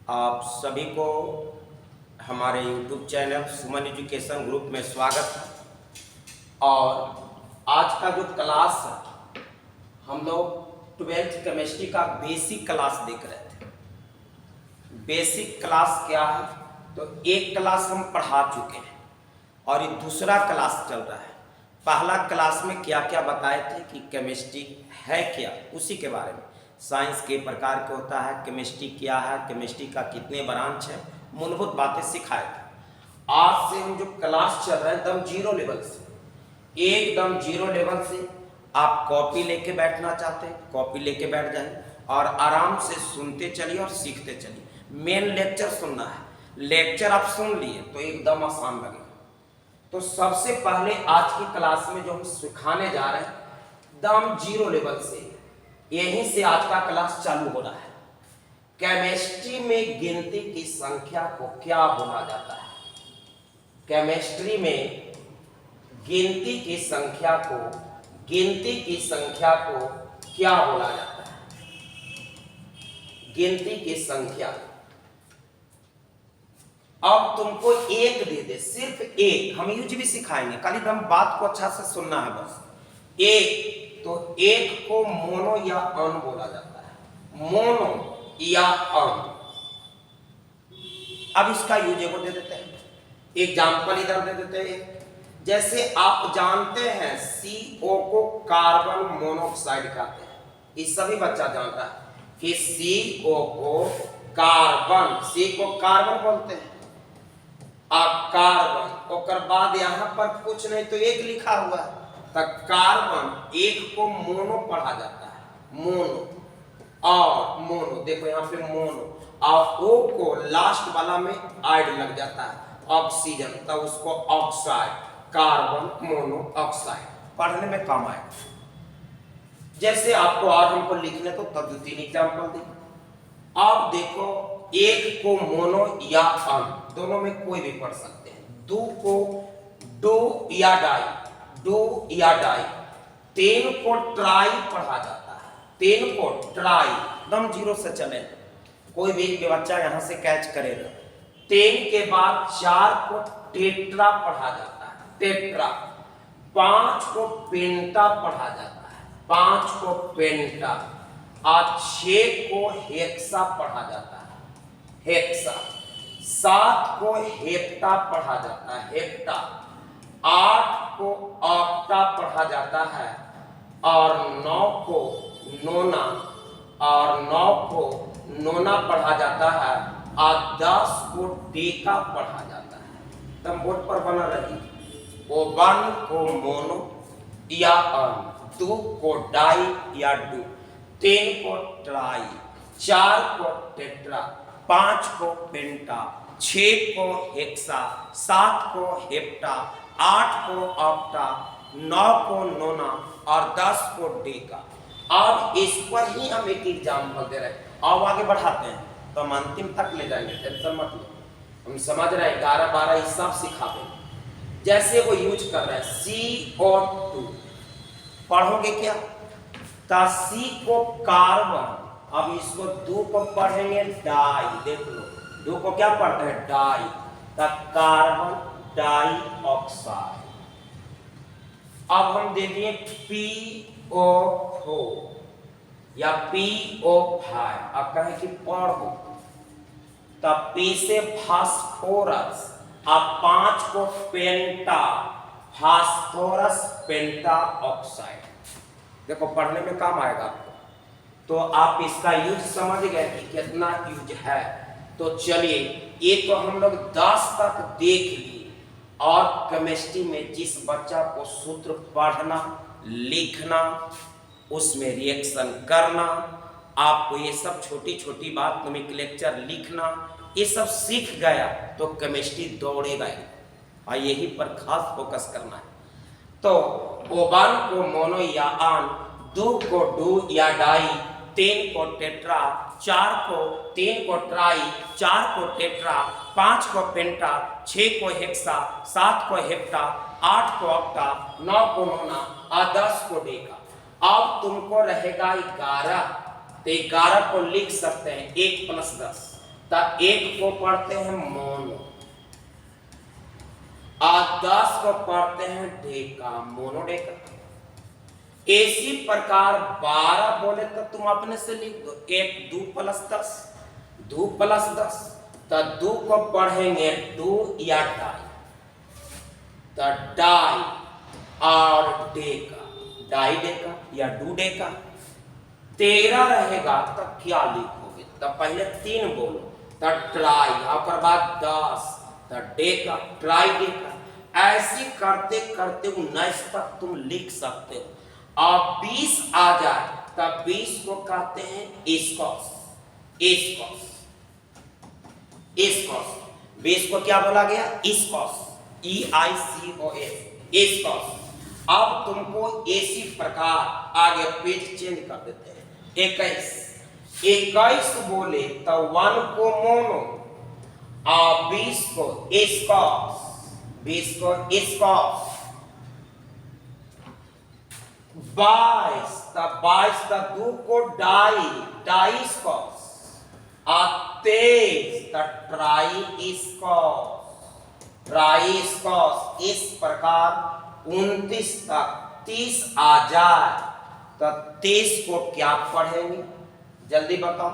आप सभी को हमारे YouTube चैनल सुमन एजुकेशन ग्रुप में स्वागत है। और आज का जो क्लास है, हम लोग 12th केमिस्ट्री का बेसिक क्लास देख रहे थे। बेसिक क्लास क्या है? तो एक क्लास हम पढ़ा चुके हैं और ये दूसरा क्लास चल रहा है। पहला क्लास में क्या क्या बताए थे कि केमिस्ट्री है क्या, उसी के बारे में, साइंस के प्रकार के होता है, केमिस्ट्री क्या है, केमिस्ट्री का कितने ब्रांच है, मूलभूत बातें सिखाए थे। आज से हम जो क्लास चल रहा है एकदम जीरो लेवल से, एकदम जीरो लेवल से। आप कॉपी लेके बैठना चाहते हैं, कॉपी लेके बैठ जाए और आराम से सुनते चलिए और सीखते चलिए। मेन लेक्चर सुनना है, लेक्चर आप सुन लिए तो एकदम आसान लगेगा। तो सबसे पहले आज की क्लास में जो हम सिखाने जा रहे हैं एकदम जीरो लेवल से, यहीं से आज का क्लास चालू हो रहा है। केमिस्ट्री में गिनती की संख्या को क्या बोला जाता है? केमिस्ट्री में गिनती की संख्या को क्या बोला जाता है? गिनती की संख्या। अब तुमको एक दे दे, सिर्फ एक, हम यूज भी सिखाएंगे, खाली एकदम बात को अच्छा से सुनना है बस। एक, तो एक को मोनो या अन बोला जाता है, मोनो या अन। अब इसका यूज को दे देते हैं, एग्जाम्पल इधर दे देते हैं। जैसे आप जानते हैं CO को कार्बन मोनोऑक्साइड कहते हैं, ये सभी बच्चा जानता है कि CO को कार्बन बोलते हैं। कार्बन और बाद यहां पर कुछ नहीं तो एक लिखा हुआ है, तो कार्बन एक को मोनो पढ़ा जाता है, मोनो। और मोनो देखो यहां पे मोनो, और O को लास्ट वाला में आइड लग जाता है, ऑक्सीजन, तब उसको ऑक्साइड, कार्बन मोनोऑक्साइड, पढ़ने में काम आएगा। जैसे आपको और हमको लिखने तो तब 2-3 एग्जाम्पल दें। अब देखो, एक को मोनो या अन, दोनों में कोई भी पढ़ सकते हैं। दो को डो या डाई, तीन को ट्राई पढ़ा जाता है, तीन को ट्राई, एकदम जीरो से चले, कोई भी बच्चा यहां से कैच करेगा। तीन के बाद चार को टेट्रा पढ़ा जाता है, टेट्रा। पांच को पेंटा पढ़ा जाता है, पांच को पेंटा। और 6 को हेक्सा पढ़ा जाता है, हेक्सा। 7 को हेप्टा पढ़ा जाता है, हेप्टा। 8 को ऑक्टा पढ़ा जाता है, और 9 को नोना, पढ़ा जाता है, और 10 को डेका पढ़ा जाता है। तुम बोर्ड पर बना रही। 1 को मोनो या अन, 2 को डाई या डू, 3 को ट्राई, 4 को टेट्रा, 5 को पेंटा, 6 को हेक्सा, 7 को हेप्टा, 8 को ऑक्टा, 9 को नोना, और 10 को डेका। अब इस पर ही हम एक एग्जाम्पल दे रहे हैं। अब आगे बढ़ाते हैं तो हम अंतिम तक ले जाएंगे, टेंशन मत लो, हम समझ रहे हैं। 11-12 ये सब सिखा देंगे। जैसे वो यूज कर रहे हैं CO2, पढ़ोगे क्या? C को कार्बन, अब इसको 2 को पढ़ेंगे डाई, देख लो 2 को क्या पढ़ते हैं? Di, carbon dioxide. अब हम दे दिए PO4 या PO5, अब कहें कि पढ़ो, तब P से फास्फोरस, अब 5 को पेंटा, फास्फोरस पेंटा ऑक्साइड। देखो पढ़ने में काम आएगा आपको। तो आप इसका यूज समझ गए कि कितना यूज है। तो चलिए, ये तो हम लोग 10 तक देख लिए। और केमिस्ट्री में जिस बच्चा को सूत्र पढ़ना, लिखना, उसमें रिएक्शन करना, आपको ये सब छोटी छोटी बात, नोमेनक्लेचर लिखना, ये सब सीख गया तो केमिस्ट्री दौड़ेगा। और यही पर खास फोकस करना है। तो 1 को मोनो या अन, 2 को डू या डाई, 3 को टेट्रा, 3 को ट्राई, 4 को टेट्रा, 5 को पेंटा, 6 को हेक्सा, 7 को हेप्टा, 8 को ऑक्टा, 9 को नोना, और 10 को डेका। अब तुमको रहेगा 11, तो 11 को लिख सकते हैं 1 + 10, तो एक को पढ़ते हैं मोनो और 10 को पढ़ते हैं डेका, मोनोडेका। इसी प्रकार 12 बोले तो तुम अपने से लिख दो, 1 2 + 10, 2 + 10, तो 2 को पढ़ेंगे 2 या डाई, तो डाई और डेका, डाई डेका या डू डेका। 13 रहेगा तो क्या लिखोगे? तो पहले 3 बोलो, तो ट्राई, और बाद 10, तो डेका, ट्राई डेका। ऐसे करते करते 19 तक तुम लिख सकते हो। और 20 आ जाए तब 20 को कहते हैं इस्कॉस, इस्कॉस, इस्कॉस। 20 को क्या बोला गया? इस्कॉस, EICOS, इस्कॉस। अब तुमको इसी प्रकार आगे पेज चेंज कर देते हैं। 21 बोले तो 1 को मोनो और 20 को इस्कॉस, 20 को इस्कॉस। 22 तो 2 को डाई, डाइस्कॉस, और 23 तो ट्राइस्कॉस, ट्राइस्कॉस। इस प्रकार 29 तक 30 आ जाए तो 30 को क्या पढ़ेंगे? जल्दी बताओ,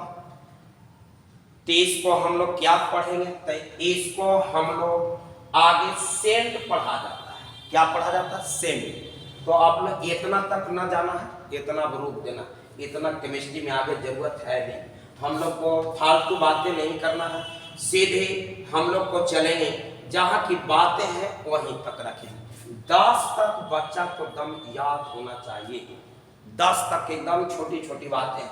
30 को हम लोग क्या पढ़ेंगे? तो इसको हम लोग आगे सेंट पढ़ा जाता है। क्या पढ़ा जाता है? सेंट। तो आप लोग इतना तक ना जाना है, इतना रोक देना, इतना केमिस्ट्री में आगे जरूरत है नहीं। हम लोग को फालतू बातें नहीं करना है, सीधे हम लोग को चलेंगे, जहाँ की बातें हैं वहीं तक रखेंगे। 10 तक बच्चा को दम याद होना चाहिए। 10 तक एकदम छोटी छोटी बातें।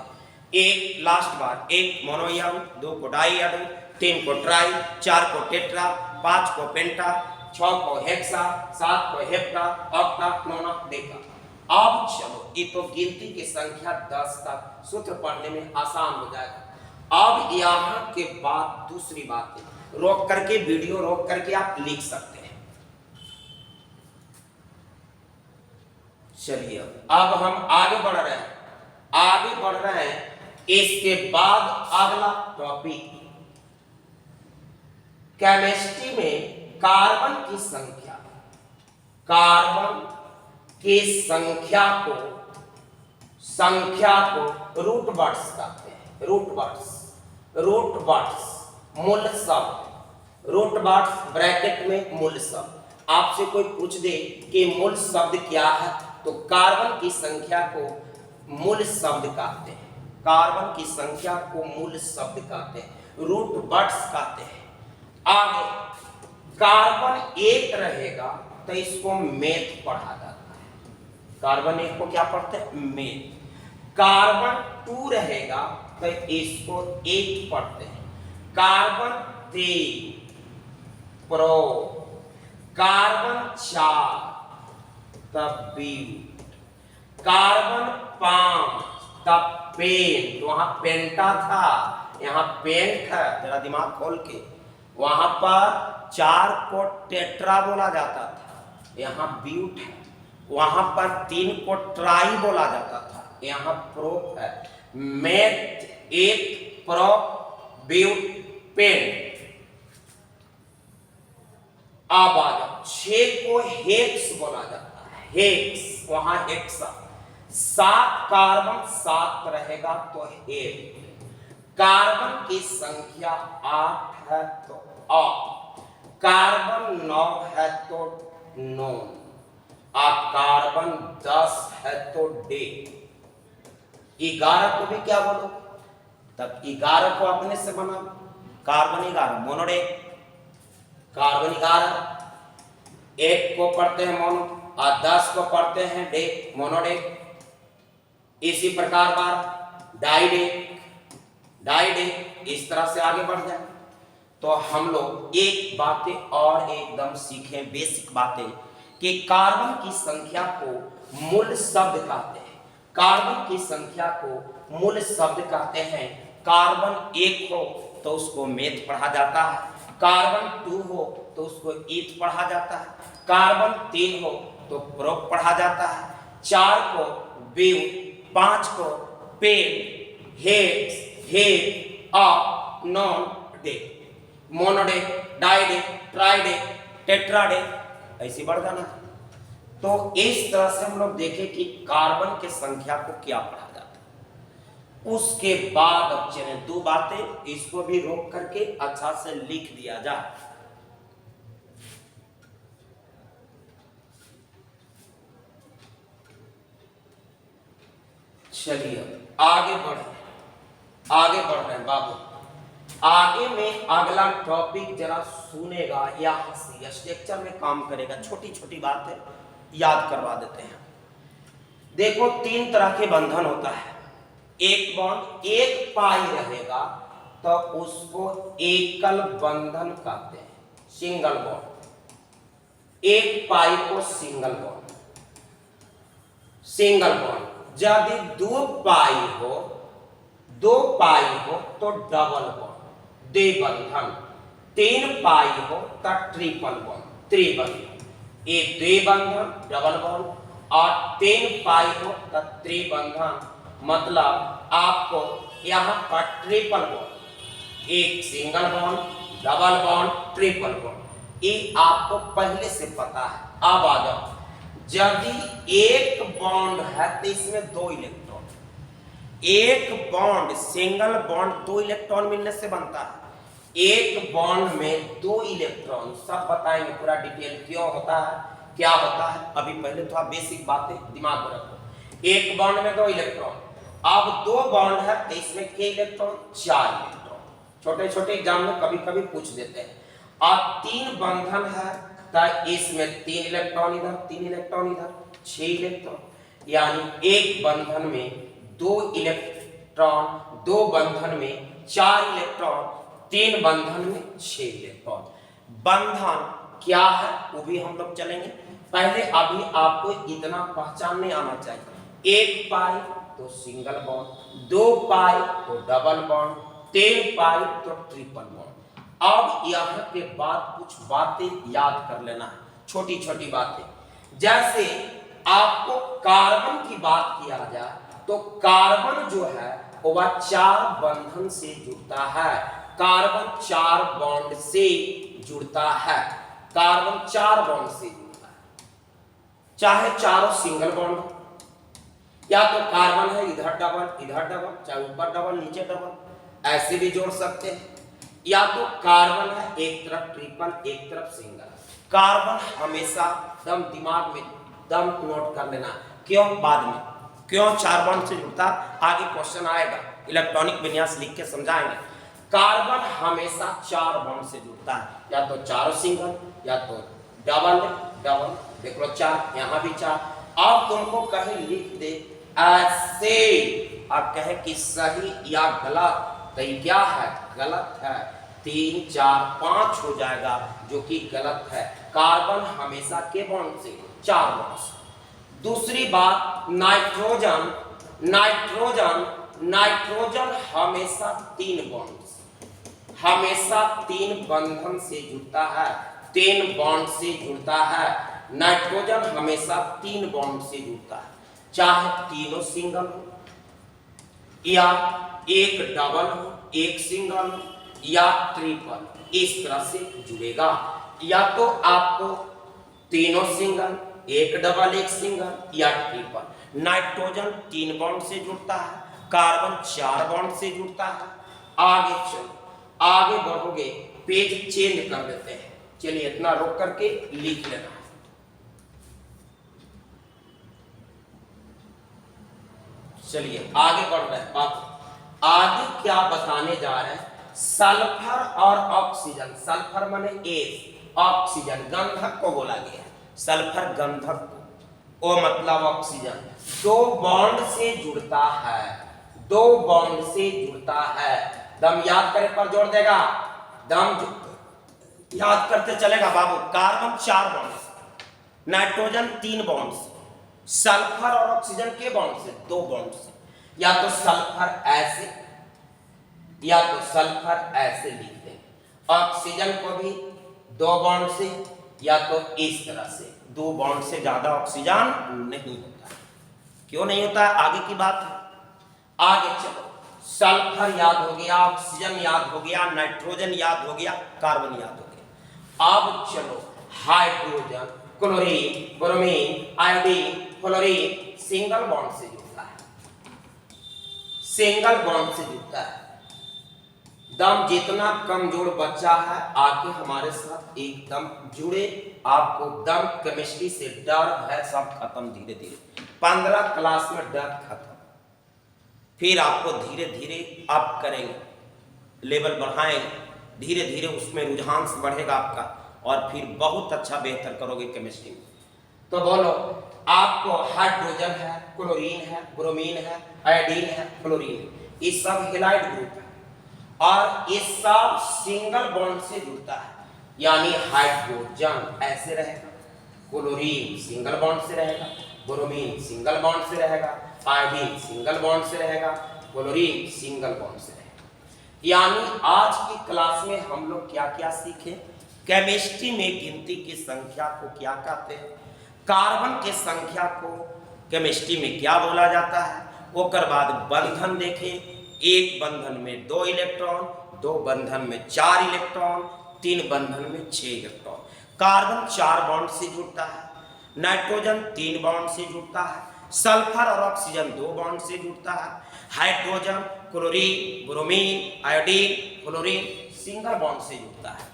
1 लास्ट बार, 1 मोनोयाम, 2 को डाईयाडू, 3 को ट्राई, 4 को टेट्रा, 5 को पेंटा, 6 को हेक्सा, 7 को हेप्टा, ऑक्टा, नोना, डेका। अब चलो, ये तो गिनती की संख्या 10 तक सूत्र पढ़ने में आसान हो जाएगा। अब यहाँ के बाद दूसरी बात है, रोक करके वीडियो रोक करके आप लिख सकते हैं। चलिए अब हम आगे बढ़ रहे हैं, आगे बढ़ रहे हैं। इसके बाद अगला टॉपिक, केमिस्ट्री में कार्बन की संख्या, कार्बन की संख्या को रूट वर्ड्स कहते हैं। रूट वर्ड्स, रूट वर्ड्स, मूल शब्द, रूट वर्ड्स ब्रैकेट में मूल शब्द। आपसे कोई पूछ दे कि मूल शब्द क्या है, तो कार्बन की संख्या को मूल शब्द कहते हैं। कार्बन की संख्या को मूल शब्द कहते हैं, रूट वर्ड्स कहते हैं। आगे कार्बन 1 रहेगा तो इसको मेथ पढ़ा जाता है। कार्बन 1 को क्या पढ़ते हैं? मेथ। कार्बन 2 रहेगा तो इसको 8 पढ़ते हैं। कार्बन 3 प्रो, कार्बन 4 तब ब्यूट, कार्बन 5 तब पेंट। वहां पेंटा था, यहाँ पेंट है, जरा दिमाग खोल के। वहां पर 4 को टेट्रा बोला जाता था, यहाँ ब्यूट है। वहां पर 3 को ट्राई बोला जाता था, यहाँ प्रोप है। Meth 1 prop but pent. अब आ जाओ, 6 को हेक्स बोला जाता है, हेक्स, वहां हेक्सा। 7 कार्बन 7 रहेगा तो हेक्स। कार्बन की संख्या 8 है तो ऑक्ट, कार्बन 9 है तो नोन, और कार्बन 10 है तो डे। 11 को भी क्या बोलो? तब 11 को अपने से बना, कार्बन 11 मोनोडे, कार्बन 11। 1 को पढ़ते हैं मोनो और 10 को पढ़ते हैं डे, मोनोडे। इसी प्रकार बार डाइडे, डाइडे, इस तरह से आगे बढ़ जाए। तो हम लोग एक बातें और एकदम सीखें, बेसिक बातें, कि कार्बन की संख्या को मूल शब्द कहते हैं। कार्बन की संख्या को मूल शब्द कहते हैं। कार्बन 1 हो तो उसको मेथ पढ़ा जाता है, कार्बन 2 हो तो उसको ईथ पढ़ा जाता है, कार्बन 3 हो तो प्रोप पढ़ा जाता है, 4 को ब्यूट, 5 को पेन, हेक्स, हेक, ऑक्ट, नॉन, डे, मोनोडे, डाइडे, ट्राइडे, टेट्राडे, ऐसे बढ़ जाना है। तो इस तरह से हम लोग देखें कि कार्बन के संख्या को क्या पढ़ा जाता है। उसके बाद अब चले दो बातें, इसको भी रोक करके अच्छा से लिख दिया जाए। चलिए आगे बढ़ रहे हैं बाबू। आगे में अगला टॉपिक जरा सुनेगा या हंसी स्ट्रक्चर में काम करेगा, छोटी छोटी बातें याद करवा देते हैं। देखो 3 तरह के बंधन होता है। एक बॉन्ड एक पाई रहेगा तो उसको एकल बंधन कहते हैं, सिंगल बॉन्ड। एक पाई को सिंगल बॉन्ड। यदि 2 पाई हो तो डबल बॉन्ड, द्विबंधन। 3 पाई हो तो ट्रिपल बॉन्ड, त्रिबंधन। एक द्विबंधन डबल बॉन्ड और 3 पाई हो तो त्रिबंधन, मतलब आपको यहाँ पर ट्रिपल बॉन्ड, एक single bond, double bond, triple bond, ये आपको पहले से पता है। अब आ जाओ, यदि एक बॉन्ड है तो इसमें 2 इलेक्ट्रॉन, एक बॉन्ड सिंगल बॉन्ड 2 इलेक्ट्रॉन मिलने से बनता है। एक बॉन्ड में 2 इलेक्ट्रॉन, सब बताएंगे पूरा डिटेल क्यों होता है, क्या होता है। अभी पहले थोड़ा बेसिक बातें दिमाग में रखो। एक बॉन्ड में 2 इलेक्ट्रॉन, अब 2 बॉन्ड है तो इसमें कितने इलेक्ट्रॉन, 4 इलेक्ट्रॉन। छोटे छोटे एग्जाम में कभी कभी पूछ देते हैं। और 3 बंधन है तो इसमें 3 इलेक्ट्रॉन इधर, 3 इलेक्ट्रॉन इधर, 6 इलेक्ट्रॉन। यानी एक बंधन में 2 इलेक्ट्रॉन, 2 बंधन में 4 इलेक्ट्रॉन, 3 बंधन में 6 इलेक्ट्रॉन। बंधन क्या है वो भी हम लोग चलेंगे। पहले अभी आपको इतना पहचानने आना चाहिए। 1 पाई तो सिंगल बॉन्ड, 2 पाई तो डबल बॉन्ड, 3 पाई तो ट्रिपल बॉन्ड। अब यहाँ के बाद कुछ बातें याद कर लेना है, छोटी छोटी बातें। जैसे आपको कार्बन की बात किया जाए तो कार्बन जो है वह 4 बंधन से जुड़ता है। कार्बन 4 बॉन्ड से जुड़ता है। कार्बन 4 बॉन्ड से जुड़ता है, चाहे चारों सिंगल बॉन्ड हो, या तो कार्बन है इधर डबल, चाहे ऊपर डबल नीचे डबल, ऐसे भी जोड़ सकते हैं। या तो कार्बन है एक तरफ ट्रिपल, एक तरफ सिंगल। कार्बन हमेशा दम दिमाग में दम नोट कर लेना, क्यों बाद में, क्यों 4 बॉन्ड से जुड़ता, आगे क्वेश्चन आएगा, इलेक्ट्रॉनिक विन्यास लिख के समझाएंगे। कार्बन हमेशा 4 बॉन्ड से जुड़ता है, या तो चारों सिंगल या तो डबल। देख लो 4, यहाँ भी 4। अब तुमको कहीं लिख दे ऐसे और कहे कि सही या गलत, तो ये क्या है, गलत है। 3 4 5 हो जाएगा, जो कि गलत है। कार्बन हमेशा के बॉन्ड से 4 बॉन्ड से। दूसरी बात, नाइट्रोजन हमेशा 3 बॉन्ड से, हमेशा 3 बंधन से जुड़ता है, 3 बॉन्ड से जुड़ता है। नाइट्रोजन हमेशा 3 बॉन्ड से जुड़ता है, चाहे तीनों सिंगल हो या एक डबल हो, एक सिंगल हो या ट्रिपल, इस तरह से जुड़ेगा। या तो आपको तीनों सिंगल, एक डबल एक सिंगल या ट्रिपल। नाइट्रोजन 3 बॉन्ड से जुड़ता है, कार्बन 4 बॉन्ड से जुड़ता है। आगे चलो, आगे बढ़ोगे, पेज चेंज कर देते हैं। चलिए इतना रोक करके लिख लेना। चलिए आगे बढ़ रहे हैं। आप आगे क्या बताने जा रहे हैं, सल्फर और ऑक्सीजन। सल्फर माने एस, ऑक्सीजन गंधक को बोला गया है, सल्फर गंधक को, वो मतलब ऑक्सीजन 2 बॉन्ड से जुड़ता है, 2 बॉन्ड से जुड़ता है। दम याद करे पर जोड़ देगा, दम याद करते चलेगा बाबू। कार्बन 4 बॉन्ड से, नाइट्रोजन 3 बॉन्ड से, सल्फर और ऑक्सीजन के बॉन्ड से 2 बॉन्ड से। या तो सल्फर ऐसे या तो सल्फर ऐसे लिखते हैं। ऑक्सीजन को भी 2 बॉन्ड से या तो इस तरह से। 2 बॉन्ड से ज्यादा ऑक्सीजन नहीं होता। क्यों नहीं होता, आगे की बात है। आगे चलो, सल्फर याद हो गया, ऑक्सीजन याद हो गया, नाइट्रोजन याद हो गया, कार्बन याद हो गया। अब चलो hydrogen, chlorine, bromine, iodine, fluorine single bond से जुड़ता है, सिंगल बॉन्ड से जुड़ता है। दम जितना कमजोर बच्चा है आके हमारे साथ एकदम जुड़े, आपको दम केमिस्ट्री से डर है सब खत्म धीरे धीरे। 15 क्लास में डर खत्म, फिर आपको धीरे धीरे आप करेंगे, लेवल बढ़ाएंगे, धीरे धीरे उसमें रुझान बढ़ेगा आपका और फिर बहुत अच्छा बेहतर करोगे केमिस्ट्री में। तो बोलो, आपको हाइड्रोजन है, क्लोरीन है, ब्रोमीन है, आयोडीन है, फ्लोरीन, ये सब हेलाइड ग्रुप है और ये सब सिंगल बॉन्ड से जुड़ता है। यानी हाइड्रोजन ऐसे रहेगा, क्लोरीन सिंगल बॉन्ड से रहेगा, ब्रोमीन सिंगल बॉन्ड से रहेगा, आयोडीन सिंगल बॉन्ड से रहेगा, फ्लोरीन सिंगल बॉन्ड से रहेगा। यानी आज की क्लास में हम लोग क्या क्या सीखे? केमिस्ट्री में गिनती की संख्या को क्या कहते हैं, कार्बन के संख्या को केमिस्ट्री में क्या बोला जाता है, ओकर बाद बंधन देखे, एक बंधन में 2 इलेक्ट्रॉन, 2 बंधन में 4 इलेक्ट्रॉन, 3 बंधन में 6 इलेक्ट्रॉन। कार्बन 4 बॉन्ड से जुड़ता है, नाइट्रोजन 3 बॉन्ड से जुड़ता है, सल्फर और ऑक्सीजन 2 बॉन्ड से जुड़ता है, hydrogen, chlorine, bromine, iodine, fluorine single bond से जुड़ता है।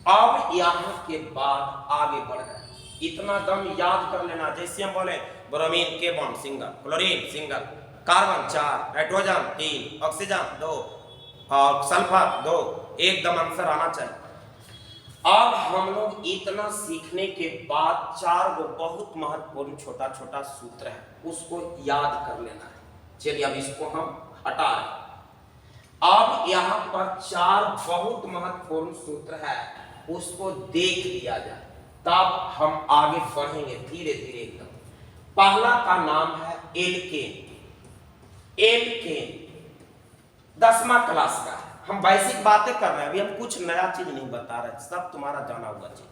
अब यहाँ के बाद आगे बढ़ गए, इतना दम याद कर लेना। जैसे हम बोले ब्रोमीन के bond single, chlorine single, carbon 4, nitrogen 3, oxygen 2 और सल्फर 2, एकदम आंसर आना चाहिए। अब हम लोग इतना सीखने के बाद 4 गो बहुत महत्वपूर्ण छोटा छोटा सूत्र है, उसको याद कर लेना है। चलिए अब इसको हम हटा रहे। अब यहाँ पर 4 बहुत महत्वपूर्ण सूत्र है, उसको देख लिया जाए तब हम आगे बढ़ेंगे धीरे धीरे एकदम। पहला का नाम है एल्केन। एल्केन 10वां क्लास का है, हम बेसिक बातें कर रहे हैं, अभी हम कुछ नया चीज नहीं बता रहे, सब तुम्हारा जाना हुआ चीज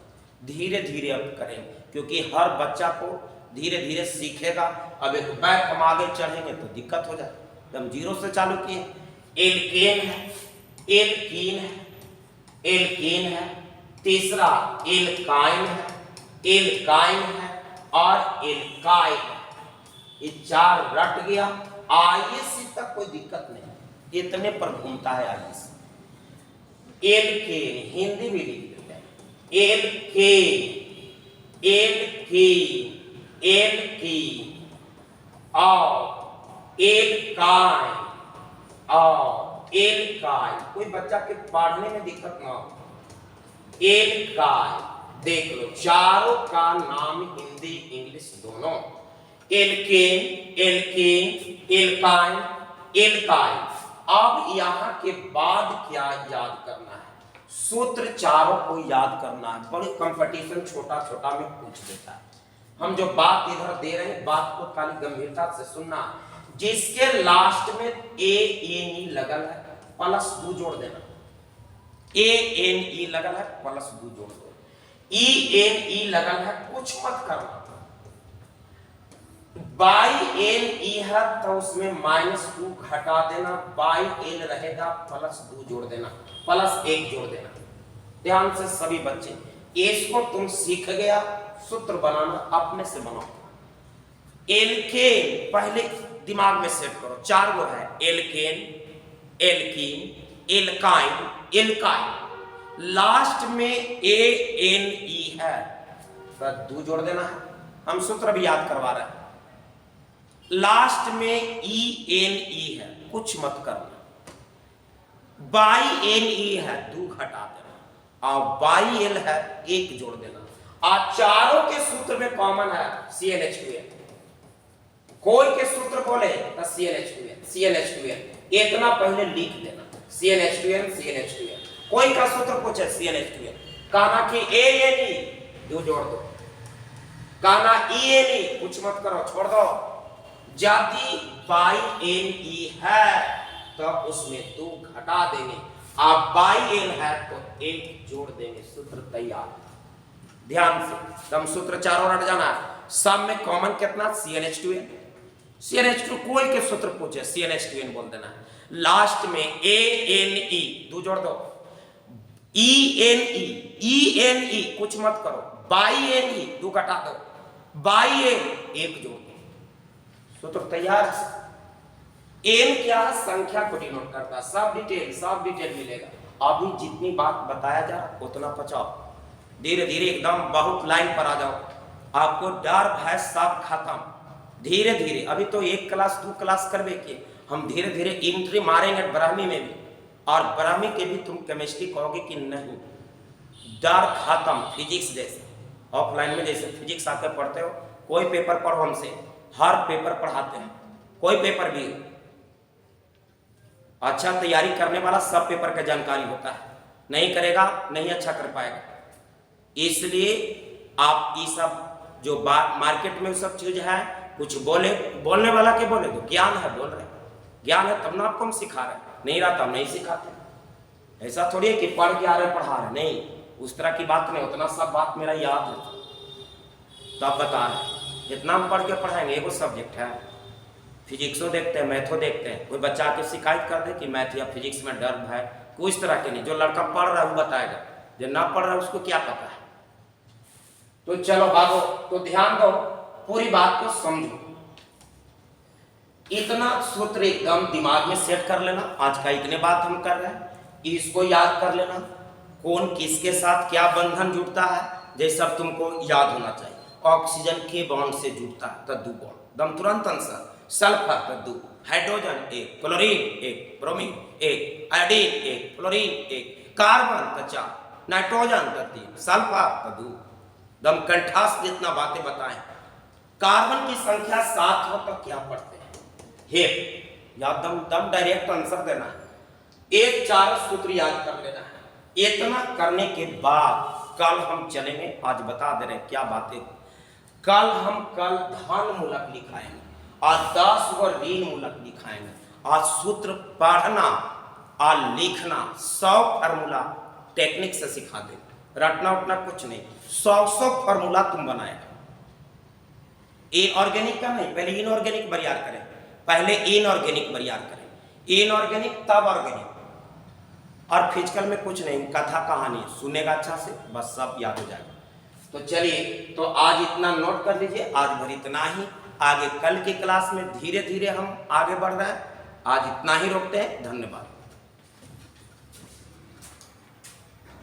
धीरे धीरे अब करेंगे, क्योंकि हर बच्चा को धीरे धीरे सीखेगा। अब एक बैक हम आगे चढ़ेंगे तो दिक्कत हो जाए, तो हम 0 से चालू किए। एल्केन है, एल्कीन है, एल्केन है, तीसरा एल्काइन है, एल्काइन है और एल्काइन है। ये 4 रट गया, आईएससी तक कोई दिक्कत नहीं, इतने पर घूमता है आईएससी। एल्केन हिंदी भी लिख देते हैं, एल्केन, एल्कीन, एल्कीन और एल्काइन और एल्काइन। कोई बच्चा के पढ़ने में दिक्कत ना हो, एल्काइन देख लो, चारों का नाम हिंदी इंग्लिश दोनों, एल्केन, एल्कीन, एल्काइन, एल्काइन। अब यहाँ के बाद क्या याद करना है? सूत्र चारों को याद करना है, बड़ी कंपटीशन छोटा छोटा में पूछ देता है। हम जो बात इधर दे रहे हैं, बात को खाली गंभीरता से सुनना। जिसके लास्ट में ए लगल है +2 जोड़ देना, ए लगल है +2 जोड़ दो, ई लगल है कुछ मत करना। बाई एन है तो उसमें -2 घटा देना, बाई एल रहेगा +2 जोड़ देना, +1 जोड़ देना। ध्यान से सभी बच्चे, इसको तुम सीख गया, सूत्र बनाना अपने से बनाओ। एल्केन पहले दिमाग में सेट करो, 4 गो है, alkane, alkene, alkyne, alkyne. Last में ए है तो 2 जोड़ देना है, हम सूत्र भी याद करवा रहे हैं। लास्ट में ई है, कुछ मत करना। बाई एन है 2 घटा देना और बाई एल है 1 जोड़ देना। और चारों के सूत्र में कॉमन है CnH2n। कोई के सूत्र बोले तो CnH2n इतना पहले लिख देना, CnH2n। कोई का सूत्र पूछे CnH2n, कहना कि ANE 2 जोड़ दो, कहना ENE कुछ मत करो, छोड़ दो। यदि बाई एन है तो उसमें 2 घटा देंगे, आप बाई एल है तो 1 जोड़ देंगे, सूत्र तैयार। ध्यान से हम सूत्र चारों रट जाना है। सब में कॉमन कितना? CnH2n। CnH2 कोई के सूत्र पूछे CnH2n बोल देना है। लास्ट में ए एन ई, दो जोड़ दो, ई एन ई, कुछ मत करो, बाई एन ई, दो घटा दो, बाई एन, एक जोड़ दो, सूत्र तैयार। एन क्या संख्या को डिनोट करता, सब डिटेल मिलेगा। अभी जितनी बात बताया जा उतना पचाओ, धीरे धीरे एकदम बहुत लाइन पर आ जाओ, आपको डर भय सब खत्म, धीरे धीरे। अभी तो एक क्लास दो क्लास करवे के, हम धीरे धीरे एंट्री मारेंगे ब्राह्मी में भी, और ब्राह्मी के भी तुम केमिस्ट्री कहोगे कि नहीं, डर खत्म। फिजिक्स जैसे ऑफलाइन में जैसे फिजिक्स आके पढ़ते हो, कोई पेपर पढ़ो हमसे, हर पेपर पढ़ाते हैं, कोई पेपर भी अच्छा तैयारी करने वाला सब पेपर का जानकारी होता है, नहीं करेगा नहीं अच्छा कर पाएगा। इसलिए आप ये सब जो बात मार्केट में सब चीज है, कुछ बोलने वाला के बोले तो ज्ञान है, बोल रहे ज्ञान है तब ना आपको हम सिखा रहे, नहीं रहा तब नहीं सिखाते। ऐसा थोड़ी है कि पढ़ के आ रहे पढ़ा रहे, नहीं, उस तरह की बात नहीं, उतना सब बात मेरा याद है तो आप बता रहे, जितना हम पढ़ के पढ़ाएंगे। एगो सब्जेक्ट है, फिजिक्सो देखते हैं, मैथो देखते हैं, कोई बच्चा आके शिकायत कर दे कि मैथ या फिजिक्स में डर है, कुछ तरह के नहीं। जो लड़का पढ़ रहा है वो बताएगा, जो ना पढ़ रहा है उसको क्या पता है। तो चलो भागो, तो ध्यान दो, पूरी बात को समझो, इतना सूत्र एकदम दिमाग में सेट कर लेना। आज का इतने बात हम कर रहे हैं, इसको याद कर लेना, कौन किसके साथ क्या बंधन जुड़ता है, जैसा तुमको याद होना चाहिए। ऑक्सीजन के बॉन्ड से जुड़ता है तद्दू बॉन्ड, दम तुरंत आंसर। सल्फर तद्दू, हाइड्रोजन एक, क्लोरीन एक, ब्रोमीन एक, आयोडीन एक, फ्लोरीन एक, कार्बन तचा, नाइट्रोजन तीन, सल्फर तद्दू, दम कंठास जितना बातें बताएं। कार्बन की संख्या 7 हो तो क्या पढ़ते हैं, हेप, या दम डायरेक्ट आंसर देना है, एक चार सूत्र याद कर लेना है। इतना करने के बाद कल हम चलेंगे, आज बता दे रहे क्या बातें, कल धन मूलक लिखाएंगे और 10 गो ऋण मूलक लिखाएंगे। आज सूत्र पढ़ना और लिखना 100 फार्मूला टेक्निक से सिखा दे, रटना उठना कुछ नहीं, 100 फार्मूला तुम बनाएगा। इनऑर्गेनिक का नहीं, पहले इनऑर्गेनिक बरियार करें, पहले इनऑर्गेनिक बरियार करें, इनऑर्गेनिक तब ऑर्गेनिक, और फिजिकल में कुछ नहीं, कथा कहानी सुनेगा अच्छा से, बस सब याद हो जाएगा। तो चलिए, तो आज इतना नोट कर लीजिए, आज भर इतना ही, आगे कल की क्लास में धीरे धीरे हम आगे बढ़ रहे हैं। आज इतना ही रोकते हैं, धन्यवाद।